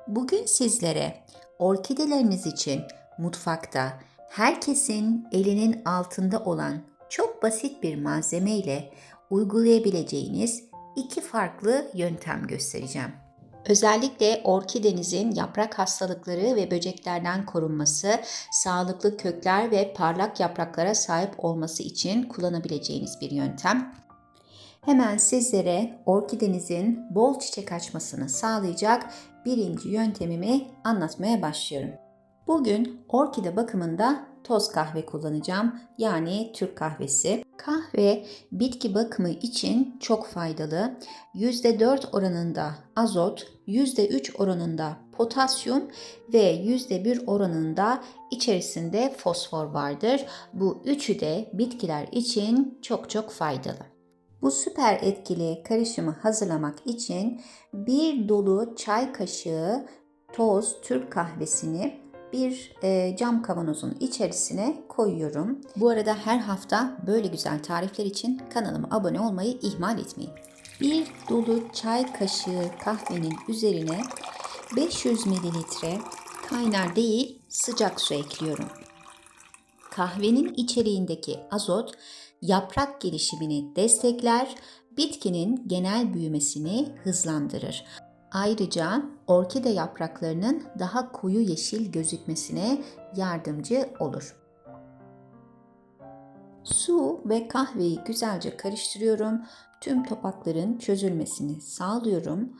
Bugün sizlere orkideleriniz için mutfakta herkesin elinin altında olan çok basit bir malzeme ile uygulayabileceğiniz iki farklı yöntem göstereceğim. Özellikle orkidenizin yaprak hastalıkları ve böceklerden korunması, sağlıklı kökler ve parlak yapraklara sahip olması için kullanabileceğiniz bir yöntem. Hemen sizlere orkidenizin bol çiçek açmasını sağlayacak birinci yöntemimi anlatmaya başlıyorum. Bugün orkide bakımında toz kahve kullanacağım, yani Türk kahvesi. Kahve bitki bakımı için çok faydalı. %4 oranında azot, %3 oranında potasyum ve %1 oranında içerisinde fosfor vardır. Bu üçü de bitkiler için çok faydalı. Bu süper etkili karışımı hazırlamak için bir dolu çay kaşığı toz Türk kahvesini bir cam kavanozun içerisine koyuyorum. Bu arada her hafta böyle güzel tarifler için kanalıma abone olmayı ihmal etmeyin. Bir dolu çay kaşığı kahvenin üzerine 500 mililitre kaynar değil sıcak su ekliyorum. Kahvenin içeriğindeki azot yaprak gelişimini destekler, bitkinin genel büyümesini hızlandırır. Ayrıca orkide yapraklarının daha koyu yeşil gözükmesine yardımcı olur. Su ve kahveyi güzelce karıştırıyorum. Tüm topakların çözülmesini sağlıyorum.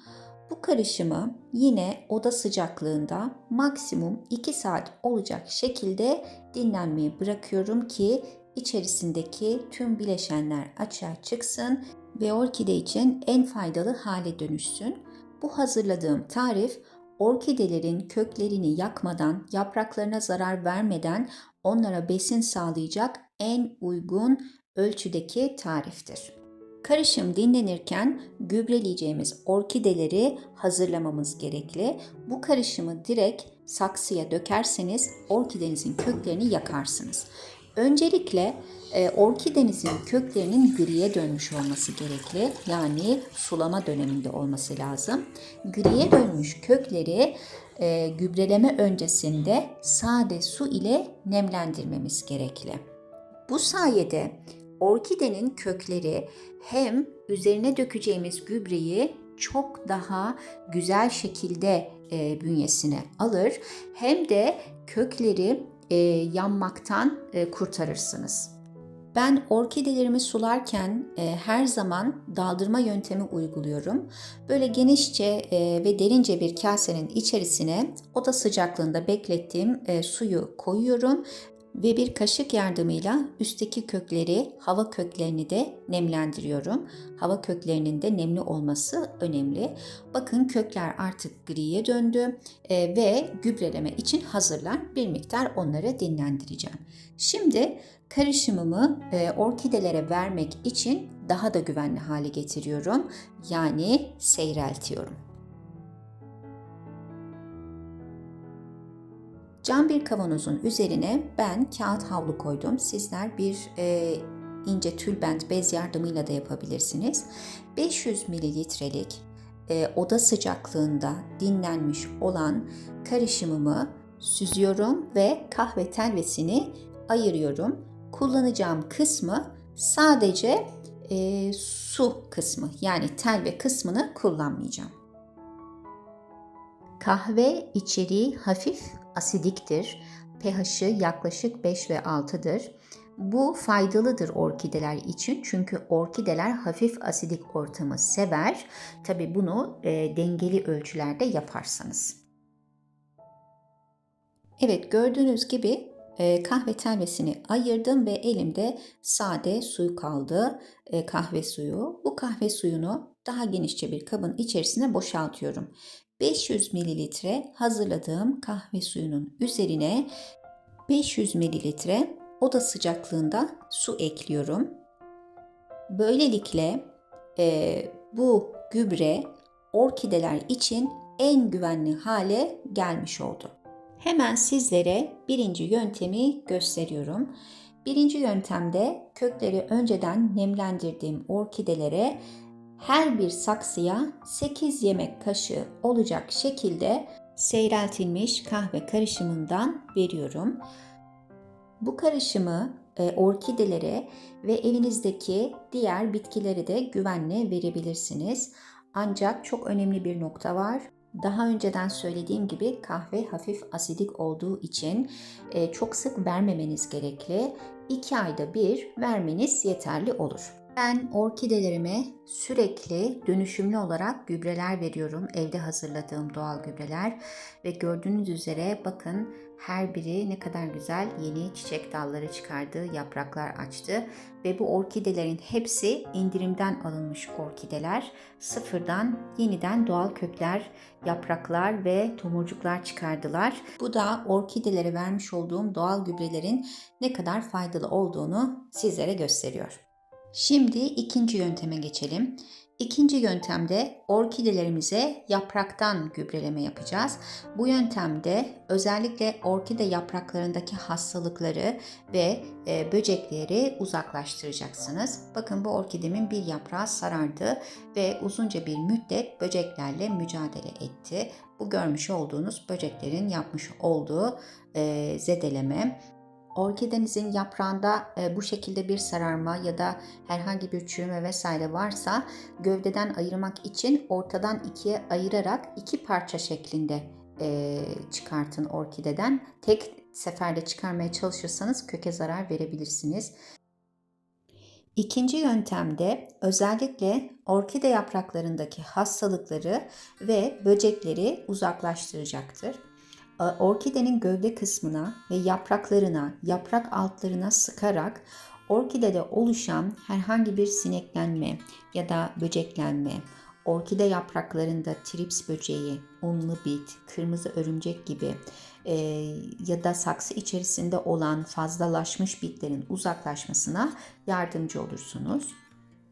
Bu karışımı yine oda sıcaklığında maksimum 2 saat olacak şekilde dinlenmeye bırakıyorum ki içerisindeki tüm bileşenler açığa çıksın ve orkide için en faydalı hale dönüşsün. Bu hazırladığım tarif orkidelerin köklerini yakmadan, yapraklarına zarar vermeden onlara besin sağlayacak en uygun ölçüdeki tariftir. Karışım dinlenirken gübreleyeceğimiz orkideleri hazırlamamız gerekli. Bu karışımı direkt saksıya dökerseniz orkidenizin köklerini yakarsınız. Öncelikle orkidenizin köklerinin griye dönmüş olması gerekli. Yani sulama döneminde olması lazım. Griye dönmüş kökleri gübreleme öncesinde sade su ile nemlendirmemiz gerekli. Bu sayede orkidenin kökleri hem üzerine dökeceğimiz gübreyi çok daha güzel şekilde bünyesine alır, hem de kökleri yanmaktan kurtarırsınız. Ben orkidelerimi sularken her zaman daldırma yöntemi uyguluyorum. Böyle genişçe ve derince bir kasenin içerisine oda sıcaklığında beklettiğim suyu koyuyorum ve bir kaşık yardımıyla üstteki kökleri, hava köklerini de nemlendiriyorum. Hava köklerinin de nemli olması önemli. Bakın kökler artık griye döndü ve gübreleme için hazırlar. Bir miktar onları dinlendireceğim. Şimdi karışımımı orkidelere vermek için daha da güvenli hale getiriyorum. Yani seyreltiyorum. Cam bir kavanozun üzerine ben kağıt havlu koydum. Sizler bir ince tülbent bez yardımıyla da yapabilirsiniz. 500 mililitrelik oda sıcaklığında dinlenmiş olan karışımımı süzüyorum ve kahve telvesini ayırıyorum. Kullanacağım kısmı sadece su kısmı, yani telve kısmını kullanmayacağım. Kahve içeriği hafif asidiktir. pH'ı yaklaşık 5 ve 6'dır. Bu faydalıdır orkideler için, çünkü orkideler hafif asidik ortamı sever. Tabii bunu dengeli ölçülerde yaparsanız. Evet, gördüğünüz gibi kahve telvesini ayırdım ve elimde sade suyu kaldı, kahve suyu. Bu kahve suyunu daha genişçe bir kabın içerisine boşaltıyorum. 500 mililitre hazırladığım kahve suyunun üzerine 500 mililitre oda sıcaklığında su ekliyorum. Böylelikle bu gübre orkideler için en güvenli hale gelmiş oldu. Hemen sizlere birinci yöntemi gösteriyorum. Birinci yöntemde kökleri önceden nemlendirdiğim orkidelere her bir saksıya 8 yemek kaşığı olacak şekilde seyreltilmiş kahve karışımından veriyorum. Bu karışımı orkidelere ve evinizdeki diğer bitkilere de güvenle verebilirsiniz. Ancak çok önemli bir nokta var. Daha önceden söylediğim gibi kahve hafif asidik olduğu için çok sık vermemeniz gerekli. 2 ayda bir vermeniz yeterli olur. Ben orkidelerime sürekli dönüşümlü olarak gübreler veriyorum. Evde hazırladığım doğal gübreler ve gördüğünüz üzere bakın her biri ne kadar güzel yeni çiçek dalları çıkardı, yapraklar açtı ve bu orkidelerin hepsi indirimden alınmış orkideler. Sıfırdan yeniden doğal kökler, yapraklar ve tomurcuklar çıkardılar. Bu da orkidelere vermiş olduğum doğal gübrelerin ne kadar faydalı olduğunu sizlere gösteriyor. Şimdi ikinci yönteme geçelim. İkinci yöntemde orkidelerimize yapraktan gübreleme yapacağız. Bu yöntemde özellikle orkide yapraklarındaki hastalıkları ve böcekleri uzaklaştıracaksınız. Bakın bu orkidemin bir yaprağı sarardı ve uzunca bir müddet böceklerle mücadele etti. Bu görmüş olduğunuz böceklerin yapmış olduğu zedeleme. Orkidenizin yaprağında bu şekilde bir sararma ya da herhangi bir çürüme vesaire varsa gövdeden ayırmak için ortadan ikiye ayırarak 2 parça şeklinde çıkartın orkideden. Tek seferde çıkarmaya çalışırsanız köke zarar verebilirsiniz. İkinci yöntemde özellikle orkide yapraklarındaki hastalıkları ve böcekleri uzaklaştıracaktır. Orkidenin gövde kısmına ve yapraklarına, yaprak altlarına sıkarak orkidede oluşan herhangi bir sineklenme ya da böceklenme, orkide yapraklarında trips böceği, unlu bit, kırmızı örümcek gibi ya da saksı içerisinde olan fazlalaşmış bitlerin uzaklaşmasına yardımcı olursunuz.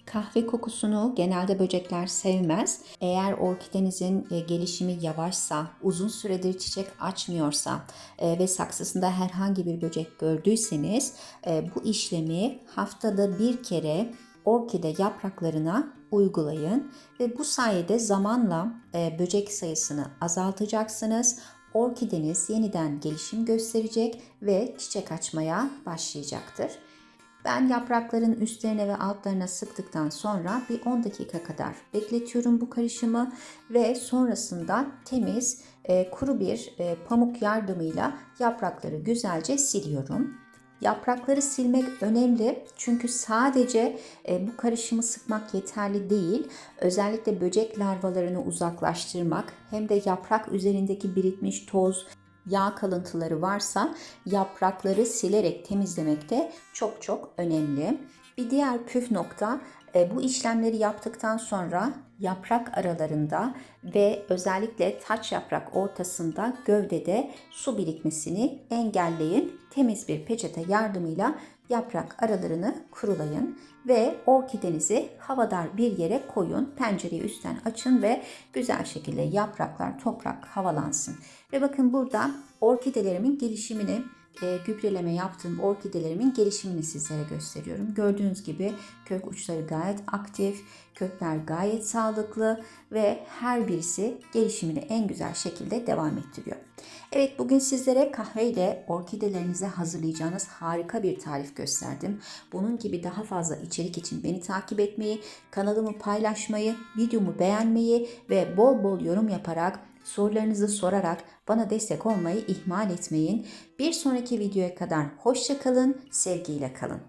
Kahve kokusunu genelde böcekler sevmez. Eğer orkidenizin gelişimi yavaşsa, uzun süredir çiçek açmıyorsa ve saksısında herhangi bir böcek gördüyseniz bu işlemi haftada bir kere orkide yapraklarına uygulayın ve bu sayede zamanla böcek sayısını azaltacaksınız. Orkideniz yeniden gelişim gösterecek ve çiçek açmaya başlayacaktır. Ben yaprakların üstlerine ve altlarına sıktıktan sonra bir 10 dakika kadar bekletiyorum bu karışımı ve sonrasında temiz kuru bir pamuk yardımıyla yaprakları güzelce siliyorum. Yaprakları silmek önemli çünkü sadece bu karışımı sıkmak yeterli değil. Özellikle böcek larvalarını uzaklaştırmak hem de yaprak üzerindeki birikmiş toz, yağ kalıntıları varsa yaprakları silerek temizlemek de çok çok önemli. Bir diğer püf nokta bu işlemleri yaptıktan sonra yaprak aralarında ve özellikle taç yaprak ortasında gövdede su birikmesini engelleyin. Temiz bir peçete yardımıyla yaprak aralarını kurulayın ve orkidenizi havadar bir yere koyun. Pencereyi üstten açın ve güzel şekilde yapraklar, toprak havalansın. Ve bakın burada orkidelerimin gelişimini, gübreleme yaptığım orkidelerimin gelişimini sizlere gösteriyorum. Gördüğünüz gibi kök uçları gayet aktif, kökler gayet sağlıklı ve her birisi gelişimini en güzel şekilde devam ettiriyor. Evet, bugün sizlere kahveyle orkidelerinize hazırlayacağınız harika bir tarif gösterdim. Bunun gibi daha fazla içerik için beni takip etmeyi, kanalımı paylaşmayı, videomu beğenmeyi ve bol bol yorum yaparak, sorularınızı sorarak bana destek olmayı ihmal etmeyin. Bir sonraki videoya kadar hoşça kalın, sevgiyle kalın.